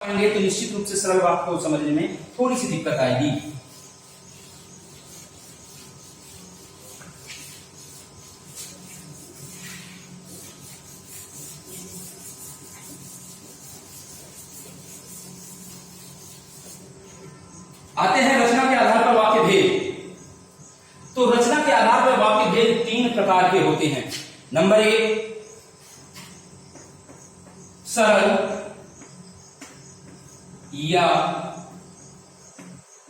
पढ़ेंगे तो निश्चित रूप से सरल वाक्य को समझने में थोड़ी सी दिक्कत आएगी। आते हैं रचना के आधार पर वाक्य भेद। तो रचना के आधार पर वाक्य भेद तीन प्रकार के होते हैं। नंबर एक, सरल या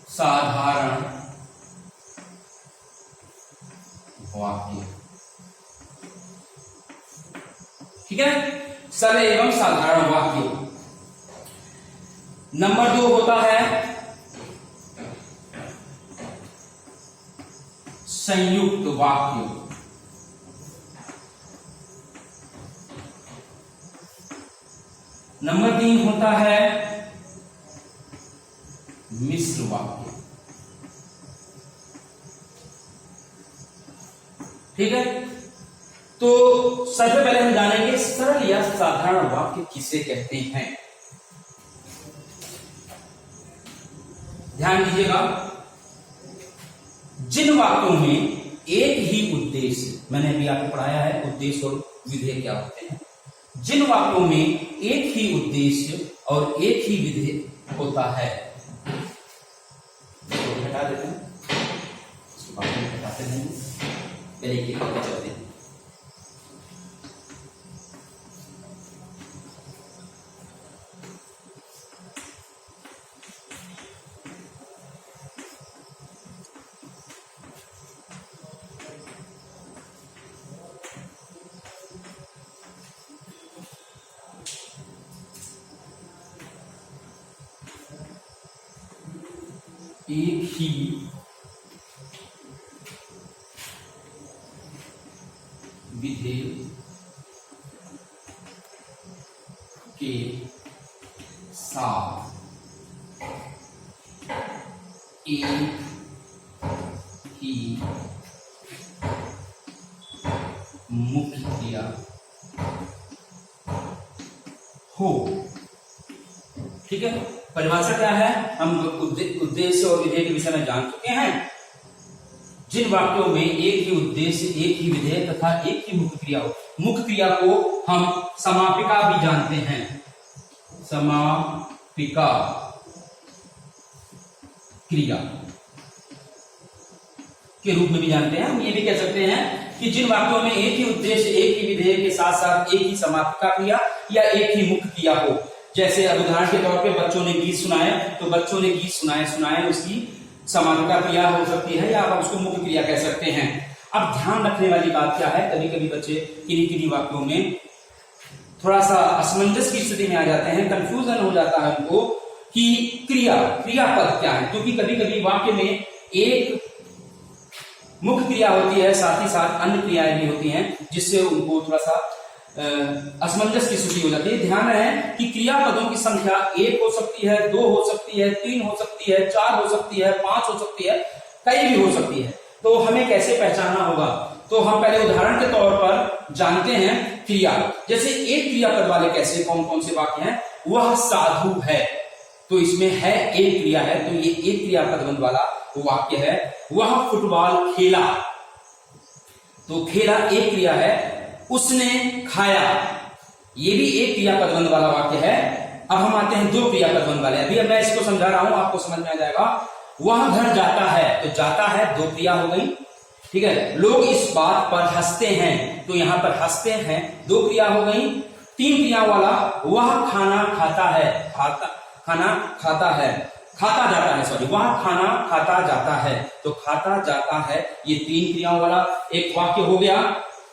साधारण वाक्य। ठीक है, सरल एवं साधारण वाक्य। नंबर दो होता है संयुक्त वाक्य। नंबर तीन होता है मिश्र वाक्य। ठीक है, तो सबसे पहले हम जानेंगे सरल या साधारण वाक्य किसे कहते हैं। ध्यान दीजिएगा, जिन वाक्यों में एक ही उद्देश्य, मैंने अभी आपको पढ़ाया है उद्देश्य और विधेय क्या होते हैं। जिन वाक्यों में एक ही उद्देश्य और एक ही विधेय होता है, तो हटा देते हैं, इसके बाद में हटाते हैं, पहले एक एक करके चलते हैं। एक ही विधेय के साथ एक ही मुख्य क्रिया हो। ठीक है, परिभाषा क्या है, हम उद्देश्य और विधेय के विषय में जान चुके हैं। जिन वाक्यों में एक ही उद्देश्य, एक ही विधेय तथा एक ही मुख्य क्रिया हो। मुख्य क्रिया को हम समापिका भी जानते हैं, समापिका क्रिया के रूप में भी जानते हैं। हम ये भी कह सकते हैं कि जिन वाक्यों में एक ही उद्देश्य, एक ही विधेय के साथ साथ एक ही समापिका क्रिया या एक ही मुख्य क्रिया हो। जैसे अब उदाहरण के तौर पे बच्चों ने गीत सुनाए, तो बच्चों ने गीत सुनाए उसकी समापिका क्रिया हो सकती है या आप उसको मुख्य क्रिया कह सकते हैं। अब ध्यान रखने वाली बात क्या है, कभी कभी बच्चे किन्हीं वाक्यों में थोड़ा सा असमंजस की स्थिति में आ जाते हैं, कंफ्यूजन हो जाता है उनको कि क्रियापद क्या है, क्योंकि कभी कभी वाक्य में एक मुख्य क्रिया होती है, साथ ही साथ अन्य क्रियाएं भी होती हैं, जिससे उनको थोड़ा सा असमंजस की स्थिति हो जाती है। ध्यान रहे कि क्रियापदों की संख्या एक हो सकती है, दो हो सकती है, तीन हो सकती है, चार हो सकती है, पांच हो सकती है, कई भी हो सकती है। तो हमें कैसे पहचानना होगा, तो हम पहले उदाहरण के तौर पर जानते हैं क्रिया। जैसे एक क्रियापद वाले कैसे कौन कौन से वाक्य हैं, वह साधु है, तो इसमें है एक क्रिया है, तो ये एक क्रियापद वाला वाक्य है। वह फुटबॉल खेला, तो खेला एक क्रिया है। उसने खाया, ये भी एक क्रियापद वाला वाक्य है। अब हम आते हैं दो क्रियापद वाले। अभी मैं इसको समझा रहा हूं, आपको समझ में आ जाएगा। वह घर जाता है, तो जाता है दो क्रिया हो गई। ठीक है, लोग इस बात पर हंसते हैं, तो यहां पर हंसते हैं दो क्रिया हो गई। तीन क्रिया वाला वह खाना खाता है, खाता जाता है, सॉरी, वह खाना खाता जाता है, तो खाता जाता है, ये तीन क्रियाओं वाला एक वाक्य हो गया।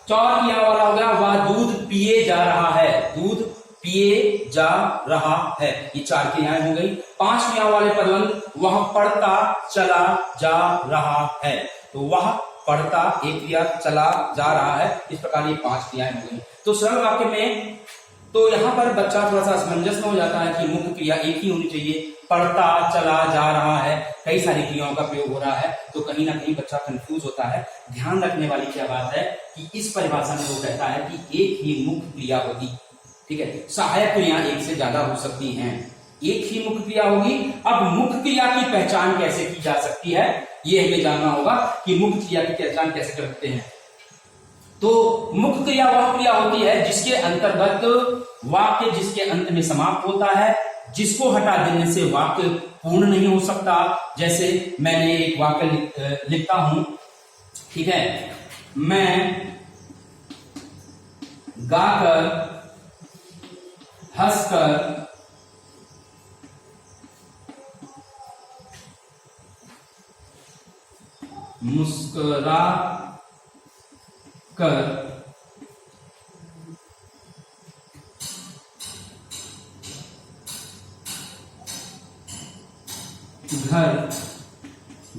चार क्रिया वाला हो गया, वह दूध पिए जा रहा है, दूध पिए जा रहा है, ये चार क्रियाएं हो गई। पांच क्रिया वाले पदबंध, वह पढ़ता चला जा रहा है, तो वह पढ़ता एक क्रिया, चला जा रहा है, इस प्रकार ये पांच क्रियाएं हो गई। तो सरल वाक्य में तो यहां पर बच्चा थोड़ा सा असमंजस में हो जाता है कि मुख्य क्रिया एक ही होनी चाहिए, पढ़ता चला जा रहा है, कई सारी क्रियाओं का प्रयोग हो रहा है, तो कहीं ना कहीं बच्चा कंफ्यूज होता है। ध्यान रखने वाली क्या बात है कि इस परिभाषा में वो कहता है कि एक ही मुख्य क्रिया होगी, ठीक है, सहायक क्रिया एक से ज्यादा हो सकती हैं, एक ही मुख्य क्रिया होगी। अब मुख्य क्रिया की पहचान कैसे की जा सकती है, ये हमें जानना होगा कि मुख्य क्रिया की पहचान कैसे करते हैं। तो मुख्य क्रिया वह क्रिया होती है जिसके अंतर्गत वाक्य जिसके अंत में समाप्त होता है, जिसको हटा देने से वाक्य पूर्ण नहीं हो सकता। जैसे मैंने एक वाक्य लिखता हूं, ठीक है, मैं गाकर हंसकर मुस्कुरा कर घर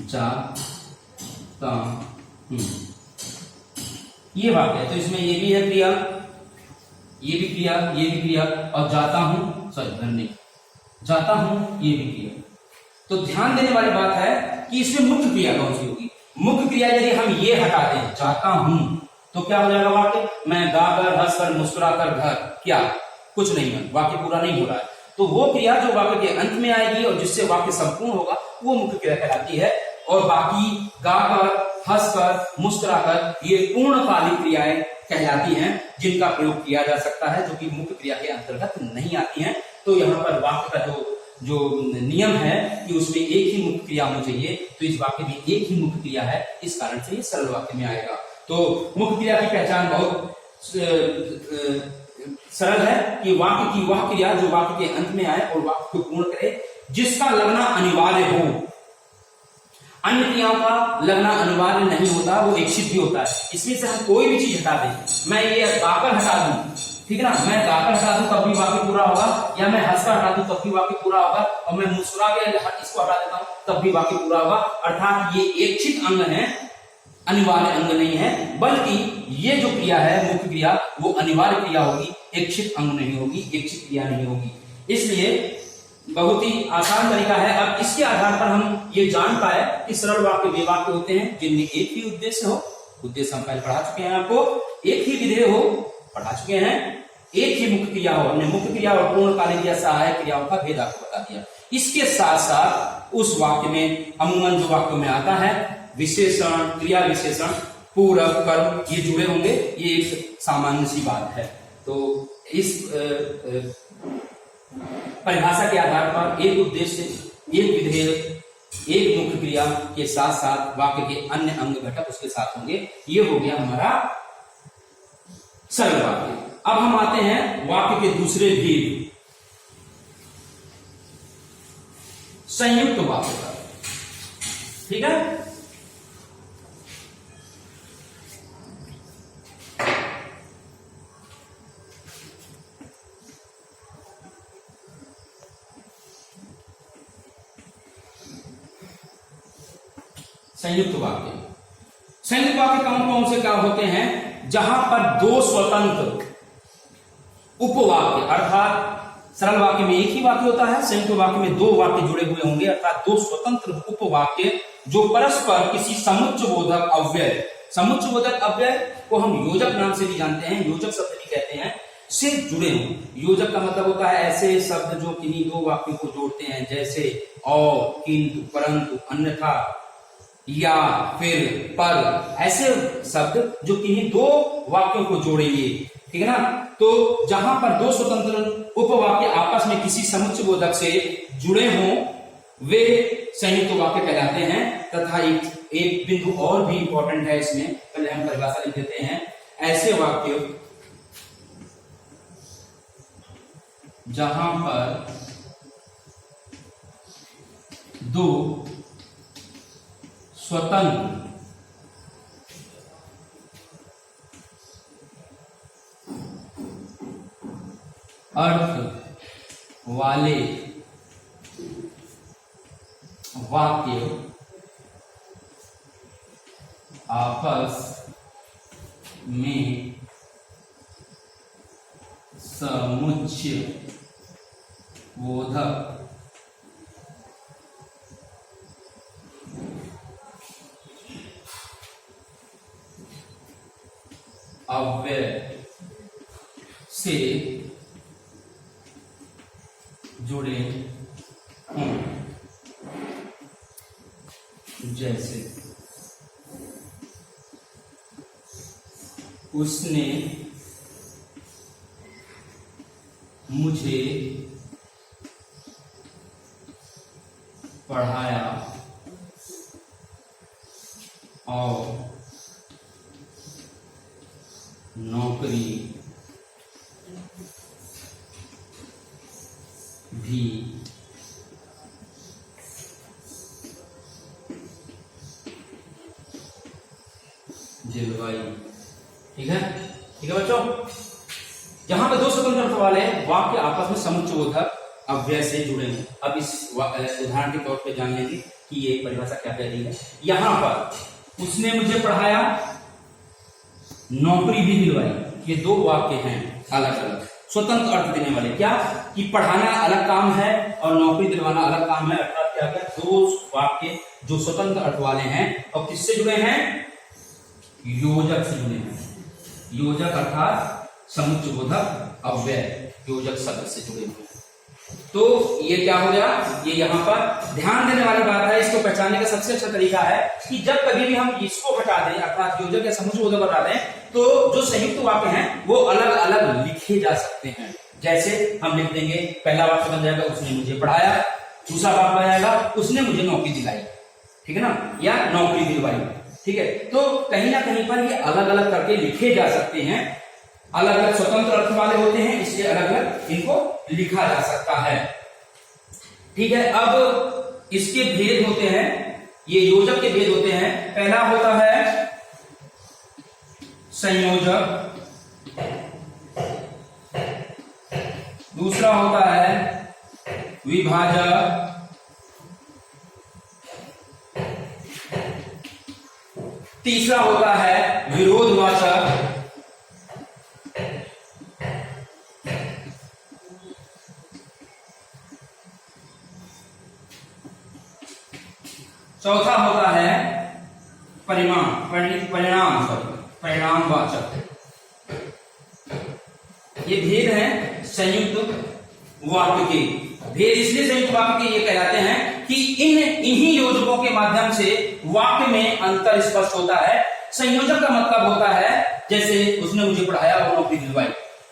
जाता हूं, ये वाक्य है। तो इसमें ये भी है क्रिया, ये भी क्रिया, ये भी क्रिया, और जाता हूं, सॉरी घर नहीं, जाता हूं, ये भी क्रिया। तो ध्यान देने वाली बात है कि इसमें मुख्य क्रिया कौन सी होगी। मुख्य क्रिया यदि हम ये हटा दें, जाता हूं, तो क्या हो जाएगा वाक्य, मैं गाकर हंसकर मुस्कुराकर घर, क्या कुछ नहीं है, वाक्य पूरा नहीं हो रहा है। तो वो क्रिया जो वाक्य के अंत में आएगी और जिससे वाक्य संपूर्ण होगा, वो मुख्य क्रिया कहलाती है। और बाकी गाकर, हंसकर, मुस्कुराकर, ये पूर्णकालिक क्रियाएं कहलाती हैं, जिनका प्रयोग किया जा सकता है, जो कि मुख्य क्रिया के अंतर्गत नहीं आती हैं। तो यहाँ पर वाक्य का जो नियम है कि उसमें एक ही मुख्य क्रिया होनी चाहिए, तो इस वाक्य में एक ही मुख्य क्रिया है, इस कारण से ये सरल वाक्य में आएगा। तो मुख्य क्रिया की पहचान बहुत सरल है कि वाक्य की वह क्रिया जो वाक्य के अंत में आए और वाक्य को पूर्ण करे, जिसका लगना अनिवार्य हो। अन्य क्रियाओं का लगना अनिवार्य नहीं होता, वो इच्छित भी होता है। इसमें से हम कोई भी चीज हटा दें, मैं ये गाकर हटा दूं, ठीक है ना, मैं गाकर हटा दूं तब भी वाक्य पूरा होगा, या मैं हंसकर हटा दूं तब भी वाक्य पूरा होगा, और मैं मुस्कुरा के इसको हटा देता हूं तब भी वाक्य पूरा होगा। अर्थात ये इच्छित अंग है, अनिवार्य अंग नहीं है, बल्कि ये जो क्रिया है मुख्य क्रिया, वो अनिवार्य क्रिया होगी, इच्छित अंग नहीं होगी, इच्छित क्रिया नहीं होगी। इसलिए बहुत ही आसान तरीका है। अब इसके आधार पर हम ये जान पाए कि सरल वाक्य वे वाक्य होते हैं जिनमें एक ही उद्देश्य हो, उद्देश्य हम पहले पढ़ा चुके हैं आपको, एक ही विधेय हो, पढ़ा चुके हैं, एक ही मुख्य क्रिया हो, हमने मुख्य क्रिया और पूर्णकालिक या सहायक क्रियाओं का भेद आपको बता दिया। इसके साथ साथ उस वाक्य में अमूमन जो वाक्यों में आता है, विशेषण, क्रिया विशेषण, पूरक, कर्म, ये जुड़े होंगे, ये एक सामान्य सी बात है। तो इस परिभाषा के आधार पर एक उद्देश्य, एक विधेय, एक मुख्य क्रिया के साथ साथ वाक्य के अन्य अंग घटक उसके साथ होंगे, ये हो गया हमारा सरल वाक्य। अब हम आते हैं वाक्य के दूसरे भेद, संयुक्त वाक्य का, ठीक है। संयुक्त वाक्य, संयुक्त वाक्य कौन कौन से क्या होते हैं, जहां पर दो स्वतंत्र उपवाक्य, अर्थात सरल वाक्य में एक ही वाक्य होता है, संयुक्त वाक्य में दो वाक्य जुड़े हुए होंगे, अर्थात दो स्वतंत्र उपवाक्य जो परस्पर किसी समुच्चयबोधक अव्यय, समुच्चयबोधक अव्यय को हम योजक नाम से भी जानते हैं, योजक शब्द भी कहते हैं, से जुड़े हों। योजक का मतलब होता है ऐसे शब्द जो किन्हीं दो वाक्यों को जोड़ते हैं, जैसे और, किंतु, परंतु, अन्यथा, या, फिर, पर, ऐसे शब्द जो किन्हीं दो वाक्यों को जोड़ेंगे, ठीक है ना। तो जहां पर दो स्वतंत्र उपवाक्य आपस में किसी समुच्चयबोधक से जुड़े हों, वे संयुक्त वाक्य कहलाते हैं। तथा एक बिंदु और भी इंपॉर्टेंट है इसमें, पहले हम परिभाषा लिख देते हैं, ऐसे वाक्य जहां पर दो स्वतंत्र अर्थ वाले वाक्य आपस में समुच्चय बोधक अव्यय से जुड़े हूं। जैसे उसने मुझे पढ़ाया और नौकरी भी दिलवाई। ठीक है, ठीक है बच्चों। यहां पे दो स्वतंत्र अर्थ वाले वाक्य आपस में समुच्चयबोधक अव्यय से जुड़े हैं। अब इस उदाहरण के तौर पे जान लेंगे कि ये परिभाषा क्या कह रही है। यहां पर उसने मुझे पढ़ाया, नौकरी भी दिलवाई, ये दो वाक्य हैं अलग अलग स्वतंत्र अर्थ देने वाले। क्या कि पढ़ाना अलग काम है और नौकरी दिलवाना अलग काम है। अर्थात क्या क्या दो वाक्य जो स्वतंत्र अर्थ वाले हैं और किससे जुड़े हैं? योजक से जुड़े हैं। योजक अर्थात समुच्चयबोधक अव्यय, योजक शब्द से जुड़े हुए हैं। तो ये क्या हो गया? ये यहाँ पर ध्यान देने वाली बात है। इसको पहचानने का सबसे अच्छा तरीका है कि जब कभी भी हम इसको हटा दें अर्थात योजक या समुच्चयबोधक हटा दें तो जो संयुक्त वाक्य हैं वो अलग अलग लिखे जा सकते हैं। जैसे हम लिख देंगे, पहला वाक्य बन जाएगा उसने मुझे पढ़ाया, दूसरा वाक्य बन जाएगा उसने मुझे नौकरी दिलाई, ठीक है ना, या नौकरी दिलवाई। ठीक है, तो कहीं ना कहीं पर ये अलग अलग करके लिखे जा सकते हैं। अलग अलग स्वतंत्र अर्थ वाले होते हैं, इसलिए अलग अलग इनको लिखा जा सकता है। ठीक है, अब इसके भेद होते हैं, ये योजक के भेद होते हैं। पहला होता है संयोजक, दूसरा होता है विभाजक, तीसरा होता है विरोधवाचक, चौथा होता है परिणामवाचक। ये भेद है संयुक्त वाक्य के। भेद इसलिए संयुक्त वाक्य के ये कहलाते हैं कि इन्हीं योजकों के माध्यम से वाक्य में अंतर स्पष्ट होता है। संयोजक का मतलब होता है जैसे उसने मुझे पढ़ाया और नौकरी दिलवाई।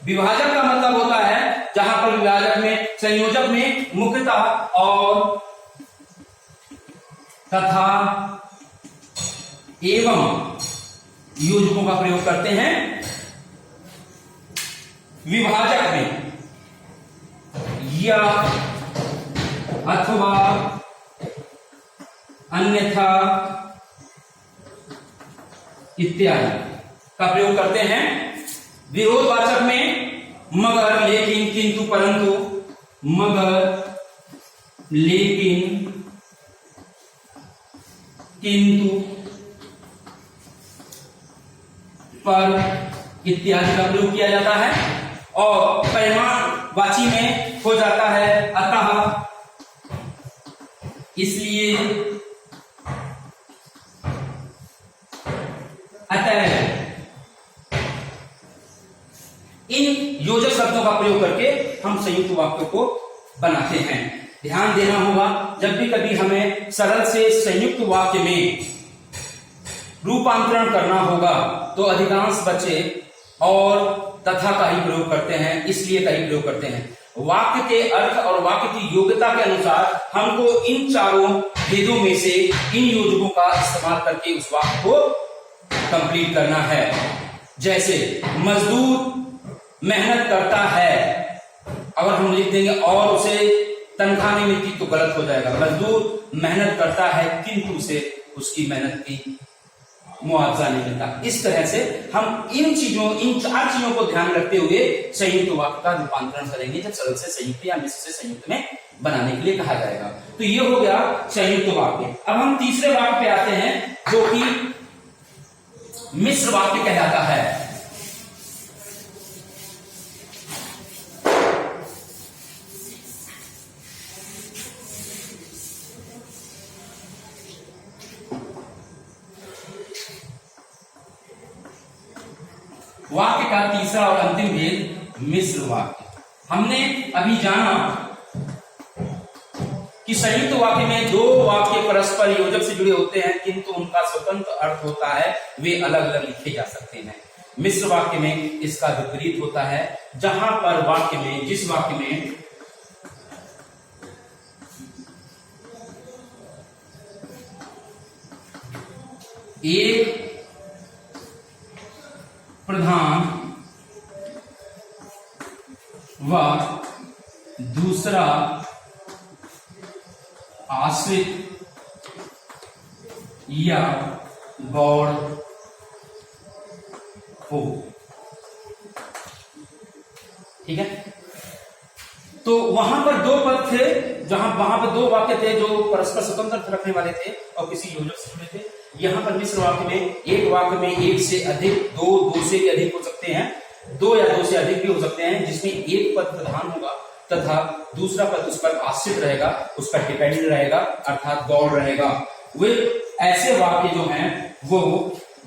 विभाजक का मतलब होता है जहां पर विभाजक में संयोजक में मुख्यतः और तथा एवं योजकों का प्रयोग करते हैं। विभाजक में या, अथवा, अन्यथा इत्यादि का प्रयोग करते हैं। विरोधवाचक में मगर, लेकिन, किंतु, परंतु, मगर, लेकिन, किंतु, पर इत्यादि का प्रयोग किया जाता है। और परिमाणवाची में हो जाता है अतः, इसलिए, अतः। इन योजक शब्दों का प्रयोग करके हम संयुक्त वाक्यों को बनाते हैं। ध्यान देना होगा, जब भी कभी हमें सरल से संयुक्त वाक्य में रूपांतरण करना होगा तो अधिकांश बच्चे और तथा का ही प्रयोग करते हैं, इसलिए का ही प्रयोग करते हैं। वाक्य के अर्थ और वाक्य की योग्यता के अनुसार हमको इन चारों भेदों में से इन योजकों का इस्तेमाल करके उस वाक्य को कंप्लीट करना है। जैसे मजदूर मेहनत करता है, अगर हम लिख देंगे और उसे तनख्वाह नहीं मिलती तो गलत हो जाएगा। मजदूर मेहनत करता है किंतु उसे उसकी मेहनत की मुआवजा नहीं मिलता। इस तरह से हम इन चार चीजों को ध्यान रखते हुए संयुक्त वाक्य का रूपांतरण करेंगे जब सरल से संयुक्त या मिश्र से संयुक्त में बनाने के लिए कहा जाएगा। तो ये हो गया संयुक्त वाक्य। अब हम तीसरे वाक्य पे आते हैं जो कि मिश्र वाक्य कहलाता है। वाक्य का तीसरा और अंतिम भेद मिश्र वाक्य। हमने अभी जाना कि संयुक्त वाक्य में दो वाक्य परस्पर योजक से जुड़े होते हैं किंतु उनका स्वतंत्र अर्थ होता है, वे अलग अलग लिखे जा सकते हैं। मिश्र वाक्य में इसका विपरीत होता है, जहां पर वाक्य में, जिस वाक्य में एक प्रधान व दूसरा आश्रित या गौड़ हो। ठीक है, तो वहां पर दो पद थे, वहां पर दो वाक्य थे जो परस्पर स्वतंत्र अर्थ रखने वाले थे और किसी योजक से जुड़े थे। यहां पर मिश्र वाक्य में एक वाक्य में एक से अधिक, दो से भी अधिक हो सकते हैं, दो या दो से अधिक भी हो सकते हैं, जिसमें एक पद प्रधान होगा तथा दूसरा पद उस पर आश्रित रहेगा, उस पर डिपेंडेंट रहेगा, अर्थात गौड़ रहेगा। वे ऐसे वाक्य जो हैं वो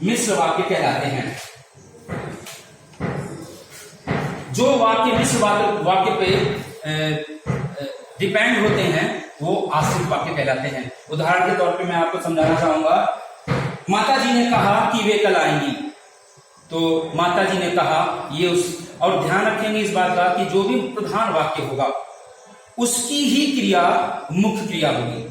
मिश्र वाक्य कहलाते हैं। जो वाक्य मिश्र वाक्य पे डिपेंड होते हैं वो आश्रित वाक्य कहलाते हैं। उदाहरण के तौर पे मैं आपको समझाना चाहूंगा, माता जी ने कहा कि वे कल आएंगी, तो माता जी ने कहा, ये उस, और ध्यान रखेंगे इस बात का कि जो भी प्रधान वाक्य होगा उसकी ही क्रिया मुख्य क्रिया होगी।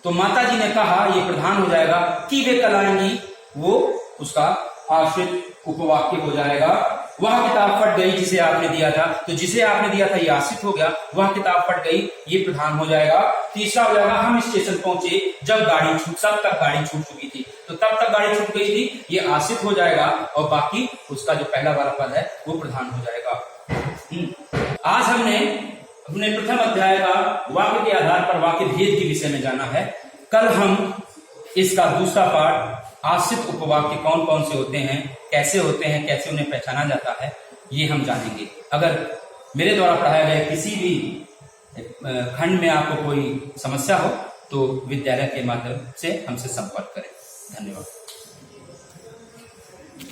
तो माता जी ने कहा ये प्रधान हो जाएगा, कि वे कल आएंगी वो उसका आश्रित उपवाक्य हो जाएगा। वह किताब फट गई जिसे आपने दिया था, तो जिसे आपने दिया था ये आश्रित हो गया, वह किताब फट गई ये प्रधान हो जाएगा। तीसरा हो जाएगा, हम स्टेशन पहुंचे जब गाड़ी सब तक गाड़ी छूट चुकी थी, तो तब तक गाड़ी छूट गई थी, ये आश्रित हो जाएगा और बाकी उसका जो पहला वाला पद है वो प्रधान हो जाएगा। आज हमने अपने प्रथम अध्याय का वाक्य के आधार पर वाक्य भेद के विषय में जाना है। कल हम इसका दूसरा पार्ट, आश्रित उपवाक्य कौन कौन से होते हैं, कैसे होते हैं, कैसे उन्हें पहचाना जाता है, ये हम जानेंगे। अगर मेरे द्वारा पढ़ाए गए किसी भी खंड में आपको कोई समस्या हो तो विद्यालय के माध्यम से हमसे संपर्क करें। धन्यवाद।